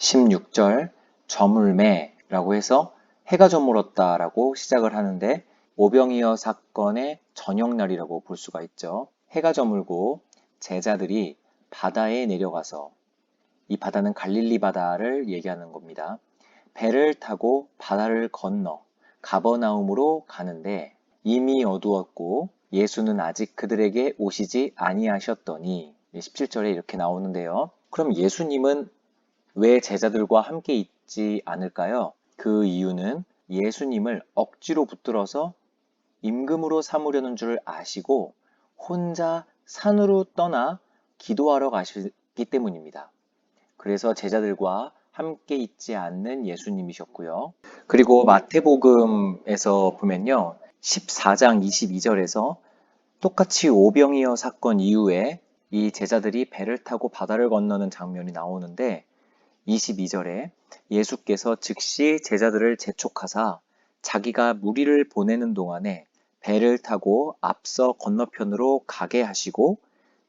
16절 저물매라고 해서 해가 저물었다라고 시작을 하는데 오병이어 사건의 저녁날이라고 볼 수가 있죠. 해가 저물고 제자들이 바다에 내려가서 이 바다는 갈릴리 바다를 얘기하는 겁니다. 배를 타고 바다를 건너 가버나움으로 가는데 이미 어두웠고 예수는 아직 그들에게 오시지 아니하셨더니 17절에 이렇게 나오는데요. 그럼 예수님은 왜 제자들과 함께 있지 않을까요? 그 이유는 예수님을 억지로 붙들어서 임금으로 삼으려는 줄 아시고 혼자 산으로 떠나 기도하러 가시기 때문입니다. 그래서 제자들과 함께 있지 않는 예수님이셨고요. 그리고 마태복음에서 보면요. 14장 22절에서 똑같이 오병이어 사건 이후에 이 제자들이 배를 타고 바다를 건너는 장면이 나오는데 22절에 예수께서 즉시 제자들을 재촉하사 자기가 무리를 보내는 동안에 배를 타고 앞서 건너편으로 가게 하시고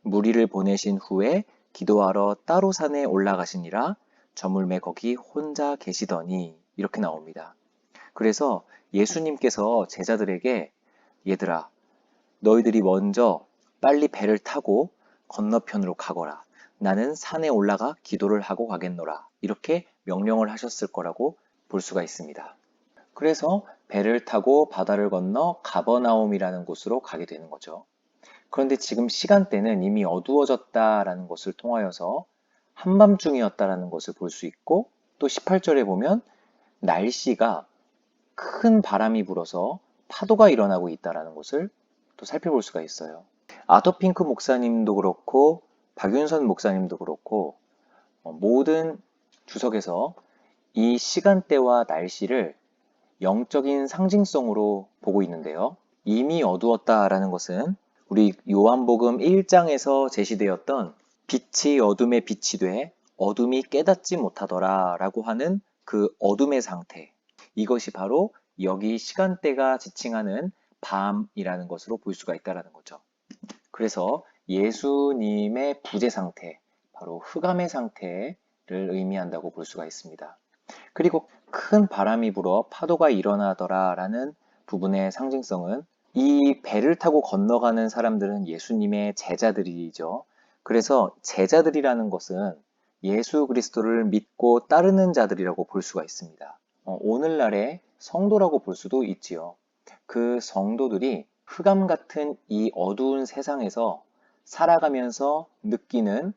무리를 보내신 후에 기도하러 따로 산에 올라가시니라 저물매 거기 혼자 계시더니 이렇게 나옵니다. 그래서 예수님께서 제자들에게 얘들아 너희들이 먼저 빨리 배를 타고 건너편으로 가거라. 나는 산에 올라가 기도를 하고 가겠노라. 이렇게 명령을 하셨을 거라고 볼 수가 있습니다. 그래서 배를 타고 바다를 건너 가버나움이라는 곳으로 가게 되는 거죠. 그런데 지금 시간대는 이미 어두워졌다라는 것을 통하여서 한밤중이었다라는 것을 볼 수 있고 또 18절에 보면 날씨가 큰 바람이 불어서 파도가 일어나고 있다라는 것을 또 살펴볼 수가 있어요. 아더핑크 목사님도 그렇고 박윤선 목사님도 그렇고 모든 주석에서 이 시간대와 날씨를 영적인 상징성으로 보고 있는데요. 이미 어두웠다라는 것은 우리 요한복음 1장에서 제시되었던 빛이 어둠에 빛이 돼 어둠이 깨닫지 못하더라 라고 하는 그 어둠의 상태, 이것이 바로 여기 시간대가 지칭하는 밤이라는 것으로 볼 수가 있다는 거죠. 그래서 예수님의 부재 상태, 바로 흑암의 상태를 의미한다고 볼 수가 있습니다. 그리고 큰 바람이 불어 파도가 일어나더라 라는 부분의 상징성은 이 배를 타고 건너가는 사람들은 예수님의 제자들이죠. 그래서 제자들이라는 것은 예수 그리스도를 믿고 따르는 자들이라고 볼 수가 있습니다. 오늘날의 성도라고 볼 수도 있지요. 그 성도들이 흑암 같은 이 어두운 세상에서 살아가면서 느끼는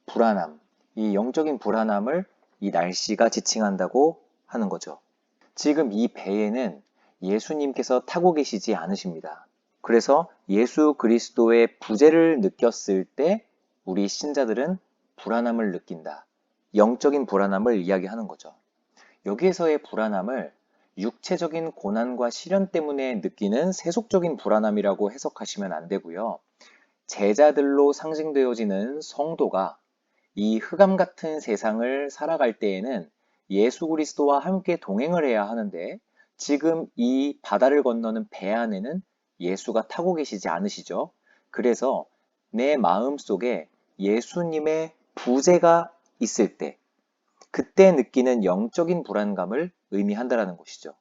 불안함, 이 영적인 불안함을 이 날씨가 지칭한다고 하는 거죠. 지금 이 배에는 예수님께서 타고 계시지 않으십니다. 그래서 예수 그리스도의 부재를 느꼈을 때 우리 신자들은 불안함을 느낀다. 영적인 불안함을 이야기하는 거죠. 여기에서의 불안함을 육체적인 고난과 시련 때문에 느끼는 세속적인 불안함이라고 해석하시면 안 되고요. 제자들로 상징되어지는 성도가 이 흑암 같은 세상을 살아갈 때에는 예수 그리스도와 함께 동행을 해야 하는데 지금 이 바다를 건너는 배 안에는 예수가 타고 계시지 않으시죠. 그래서 내 마음 속에 예수님의 부재가 있을 때 그때 느끼는 영적인 불안감을 의미한다는 것이죠.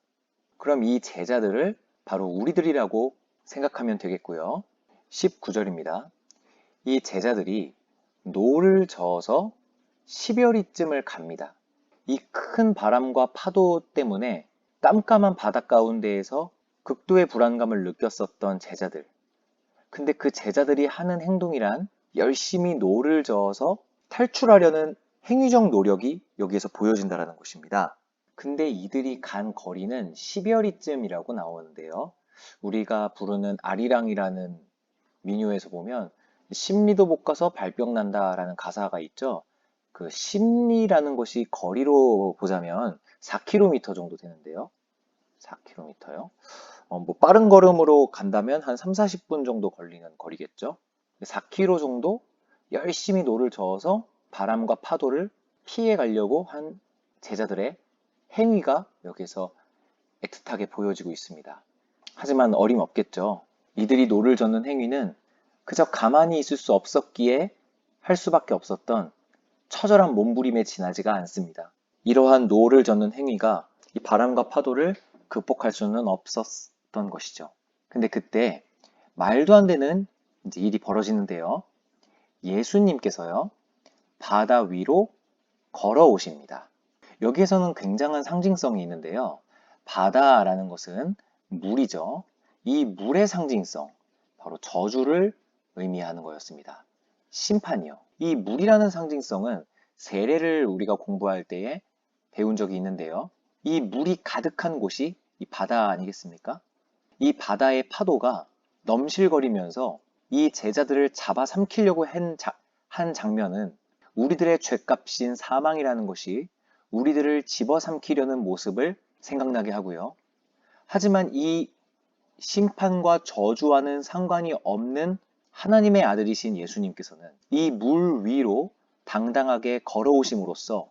그럼 이 제자들을 바로 우리들이라고 생각하면 되겠고요. 19절입니다. 이 제자들이 노를 저어서 10여리쯤을 갑니다. 이 큰 바람과 파도 때문에 깜깜한 바다 가운데에서 극도의 불안감을 느꼈었던 제자들. 근데 그 제자들이 하는 행동이란 열심히 노를 저어서 탈출하려는 행위적 노력이 여기에서 보여진다는 것입니다. 근데 이들이 간 거리는 10여리쯤이라고 나오는데요. 우리가 부르는 아리랑이라는 민요에서 보면 10리도 못 가서 발병 난다라는 가사가 있죠. 그 10리라는 것이 거리로 보자면 4km 정도 되는데요. 4km요. 뭐 빠른 걸음으로 간다면 한 3, 40분 정도 걸리는 거리겠죠. 4km 정도 열심히 노를 저어서 바람과 파도를 피해 가려고 한 제자들의 행위가 여기서 애틋하게 보여지고 있습니다. 하지만 어림없겠죠. 이들이 노를 젓는 행위는 그저 가만히 있을 수 없었기에 할 수밖에 없었던 처절한 몸부림에 지나지가 않습니다. 이러한 노를 젓는 행위가 이 바람과 파도를 극복할 수는 없었던 것이죠. 근데 그때 말도 안 되는 이제 일이 벌어지는데요. 예수님께서요, 바다 위로 걸어오십니다. 여기에서는 굉장한 상징성이 있는데요. 바다라는 것은 물이죠. 이 물의 상징성, 바로 저주를 의미하는 거였습니다. 심판이요. 이 물이라는 상징성은 세례를 우리가 공부할 때에 배운 적이 있는데요. 이 물이 가득한 곳이 이 바다 아니겠습니까? 이 바다의 파도가 넘실거리면서 이 제자들을 잡아삼키려고 한 장면은 우리들의 죄값인 사망이라는 것이 우리들을 집어삼키려는 모습을 생각나게 하고요. 하지만 이 심판과 저주와는 상관이 없는 하나님의 아들이신 예수님께서는 이 물 위로 당당하게 걸어오심으로써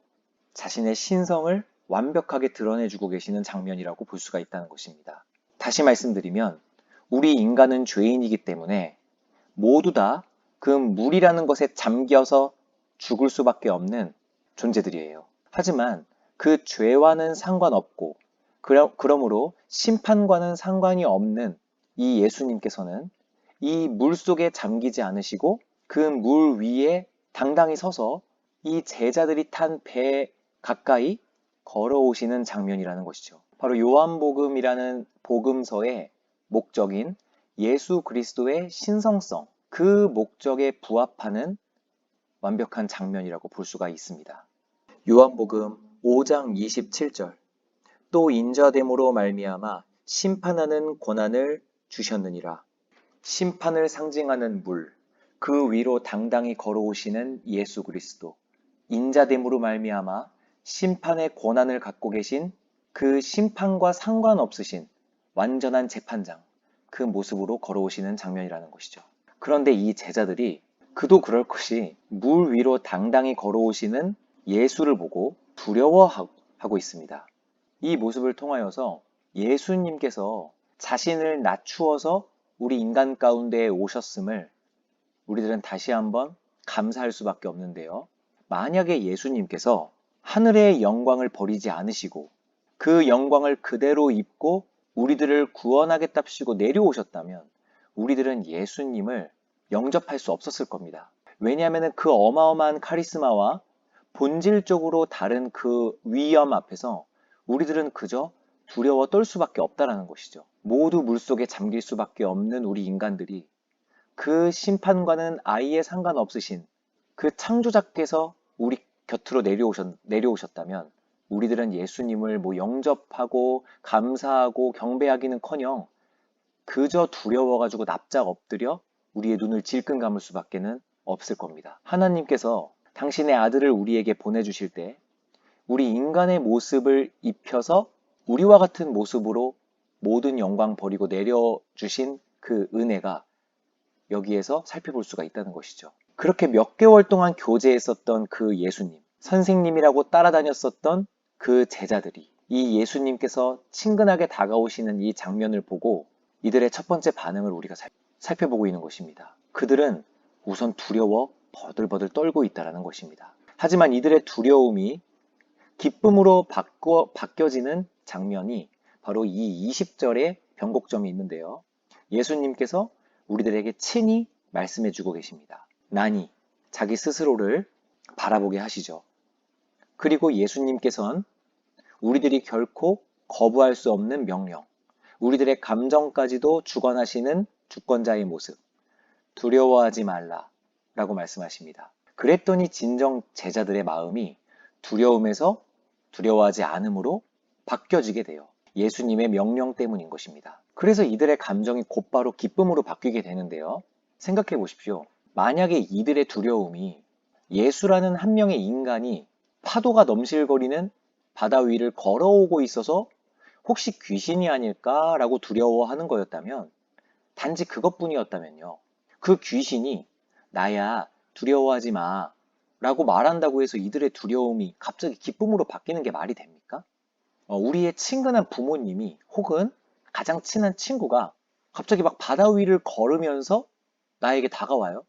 자신의 신성을 완벽하게 드러내주고 계시는 장면이라고 볼 수가 있다는 것입니다. 다시 말씀드리면 우리 인간은 죄인이기 때문에 모두 다 그 물이라는 것에 잠겨서 죽을 수밖에 없는 존재들이에요. 하지만 그 죄와는 상관없고 그러므로 심판과는 상관이 없는 이 예수님께서는 이 물 속에 잠기지 않으시고 그 물 위에 당당히 서서 이 제자들이 탄 배 가까이 걸어오시는 장면이라는 것이죠. 바로 요한복음이라는 복음서의 목적인 예수 그리스도의 신성성, 그 목적에 부합하는 완벽한 장면이라고 볼 수가 있습니다. 요한복음 5장 27절 또 인자됨으로 말미암아 심판하는 권한을 주셨느니라. 심판을 상징하는 물, 그 위로 당당히 걸어오시는 예수 그리스도, 인자됨으로 말미암아 심판의 권한을 갖고 계신 그 심판과 상관없으신 완전한 재판장, 그 모습으로 걸어오시는 장면이라는 것이죠. 그런데 이 제자들이 그도 그럴 것이 물 위로 당당히 걸어오시는 예수를 보고 두려워하고 있습니다. 이 모습을 통하여서 예수님께서 자신을 낮추어서 우리 인간 가운데에 오셨음을 우리들은 다시 한번 감사할 수밖에 없는데요. 만약에 예수님께서 하늘의 영광을 버리지 않으시고 그 영광을 그대로 입고 우리들을 구원하겠답시고 내려오셨다면 우리들은 예수님을 영접할 수 없었을 겁니다. 왜냐하면 그 어마어마한 카리스마와 본질적으로 다른 그 위엄 앞에서 우리들은 그저 두려워 떨 수밖에 없다라는 것이죠. 모두 물속에 잠길 수밖에 없는 우리 인간들이 그 심판과는 아예 상관없으신 그 창조자께서 우리 곁으로 내려오셨다면 우리들은 예수님을 영접하고 감사하고 경배하기는커녕 그저 두려워가지고 납작 엎드려 우리의 눈을 질끈 감을 수밖에는 없을 겁니다. 하나님께서 당신의 아들을 우리에게 보내주실 때 우리 인간의 모습을 입혀서 우리와 같은 모습으로 모든 영광 버리고 내려주신 그 은혜가 여기에서 살펴볼 수가 있다는 것이죠. 그렇게 몇 개월 동안 교제했었던 그 예수님, 선생님이라고 따라다녔었던 그 제자들이 이 예수님께서 친근하게 다가오시는 이 장면을 보고 이들의 첫 번째 반응을 우리가 살펴보고 있는 것입니다. 그들은 우선 두려워 버들버들 떨고 있다는 것입니다. 하지만 이들의 두려움이 기쁨으로 바뀌어지는 장면이 바로 이 20절의 변곡점이 있는데요. 예수님께서 우리들에게 친히 말씀해 주고 계십니다. 나니 자기 스스로를 바라보게 하시죠. 그리고 예수님께서는 우리들이 결코 거부할 수 없는 명령, 우리들의 감정까지도 주관하시는 주권자의 모습, 두려워하지 말라 라고 말씀하십니다. 그랬더니 진정 제자들의 마음이 두려움에서 두려워하지 않음으로 바뀌어지게 돼요. 예수님의 명령 때문인 것입니다. 그래서 이들의 감정이 곧바로 기쁨으로 바뀌게 되는데요. 생각해 보십시오. 만약에 이들의 두려움이 예수라는 한 명의 인간이 파도가 넘실거리는 바다 위를 걸어오고 있어서 혹시 귀신이 아닐까라고 두려워하는 거였다면, 단지 그것뿐이었다면요. 그 귀신이 나야 두려워하지 마 라고 말한다고 해서 이들의 두려움이 갑자기 기쁨으로 바뀌는 게 말이 됩니까? 우리의 친근한 부모님이 혹은 가장 친한 친구가 갑자기 막 바다 위를 걸으면서 나에게 다가와요.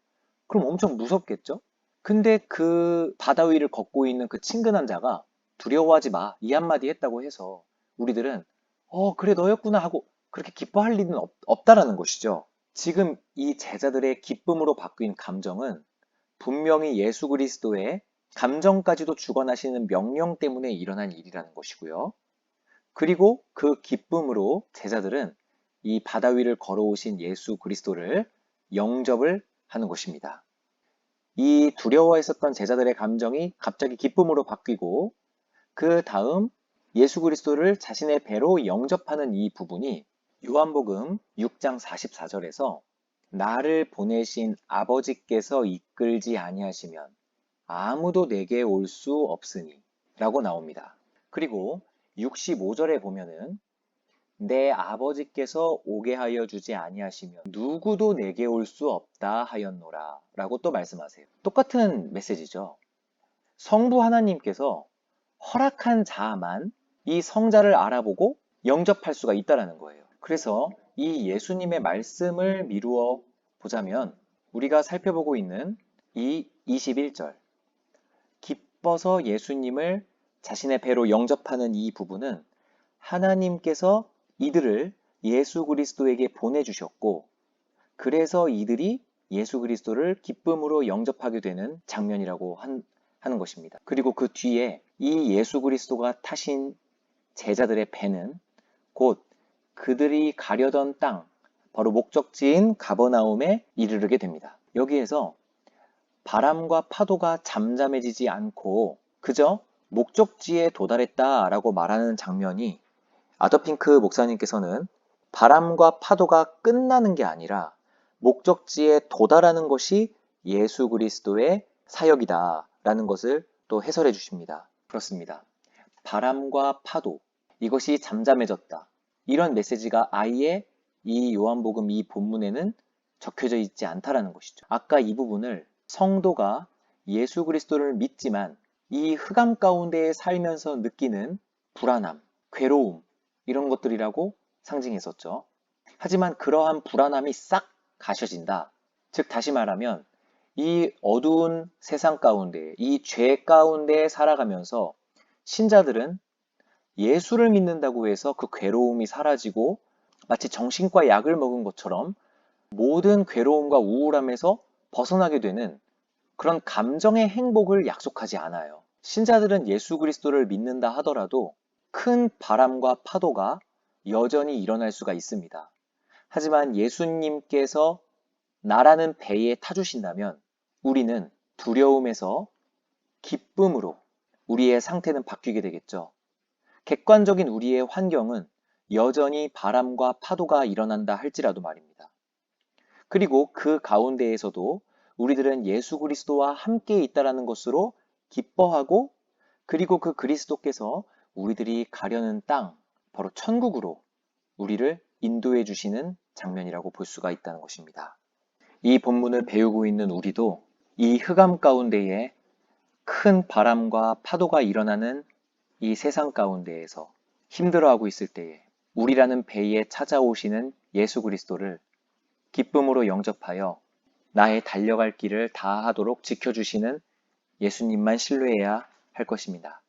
그럼 엄청 무섭겠죠? 근데 그 바다 위를 걷고 있는 그 친근한 자가 두려워하지 마. 이 한마디 했다고 해서 우리들은 그래 너였구나 하고 그렇게 기뻐할 일은 없다라는 것이죠. 지금 이 제자들의 기쁨으로 바뀐 감정은 분명히 예수 그리스도의 감정까지도 주관하시는 명령 때문에 일어난 일이라는 것이고요. 그리고 그 기쁨으로 제자들은 이 바다 위를 걸어오신 예수 그리스도를 영접을 하는 것입니다. 이 두려워했었던 제자들의 감정이 갑자기 기쁨으로 바뀌고 그 다음 예수 그리스도를 자신의 배로 영접하는 이 부분이 요한복음 6장 44절에서 나를 보내신 아버지께서 이끌지 아니하시면 아무도 내게 올 수 없으니 라고 나옵니다. 그리고 65절에 보면은 내 아버지께서 오게 하여 주지 아니하시면 누구도 내게 올 수 없다 하였노라 라고 또 말씀하세요. 똑같은 메시지죠. 성부 하나님께서 허락한 자만 이 성자를 알아보고 영접할 수가 있다는 거예요. 그래서 이 예수님의 말씀을 미루어 보자면 우리가 살펴보고 있는 이 21절 기뻐서 예수님을 자신의 배로 영접하는 이 부분은 하나님께서 이들을 예수 그리스도에게 보내주셨고 그래서 이들이 예수 그리스도를 기쁨으로 영접하게 되는 장면이라고 하는 것입니다. 그리고 그 뒤에 이 예수 그리스도가 타신 제자들의 배는 곧 그들이 가려던 땅, 바로 목적지인 가버나움에 이르르게 됩니다. 여기에서 바람과 파도가 잠잠해지지 않고 그저 목적지에 도달했다라고 말하는 장면이 아더핑크 목사님께서는 바람과 파도가 끝나는 게 아니라 목적지에 도달하는 것이 예수 그리스도의 사역이다라는 것을 또 해설해 주십니다. 그렇습니다. 바람과 파도, 이것이 잠잠해졌다. 이런 메시지가 아예 이 요한복음 이 본문에는 적혀져 있지 않다라는 것이죠. 아까 이 부분을 성도가 예수 그리스도를 믿지만 이 흑암 가운데 살면서 느끼는 불안함, 괴로움 이런 것들이라고 상징했었죠. 하지만 그러한 불안함이 싹 가셔진다. 즉 다시 말하면 이 어두운 세상 가운데, 이 죄 가운데 살아가면서 신자들은 예수를 믿는다고 해서 그 괴로움이 사라지고 마치 정신과 약을 먹은 것처럼 모든 괴로움과 우울함에서 벗어나게 되는 그런 감정의 행복을 약속하지 않아요. 신자들은 예수 그리스도를 믿는다 하더라도 큰 바람과 파도가 여전히 일어날 수가 있습니다. 하지만 예수님께서 나라는 배에 타주신다면 우리는 두려움에서 기쁨으로 우리의 상태는 바뀌게 되겠죠. 객관적인 우리의 환경은 여전히 바람과 파도가 일어난다 할지라도 말입니다. 그리고 그 가운데에서도 우리들은 예수 그리스도와 함께 있다라는 것으로 기뻐하고 그리고 그 그리스도께서 우리들이 가려는 땅, 바로 천국으로 우리를 인도해 주시는 장면이라고 볼 수가 있다는 것입니다. 이 본문을 배우고 있는 우리도 이 흑암 가운데에 큰 바람과 파도가 일어나는 이 세상 가운데에서 힘들어하고 있을 때에 우리라는 배에 찾아오시는 예수 그리스도를 기쁨으로 영접하여 나의 달려갈 길을 다하도록 지켜주시는 예수님만 신뢰해야 할 것입니다.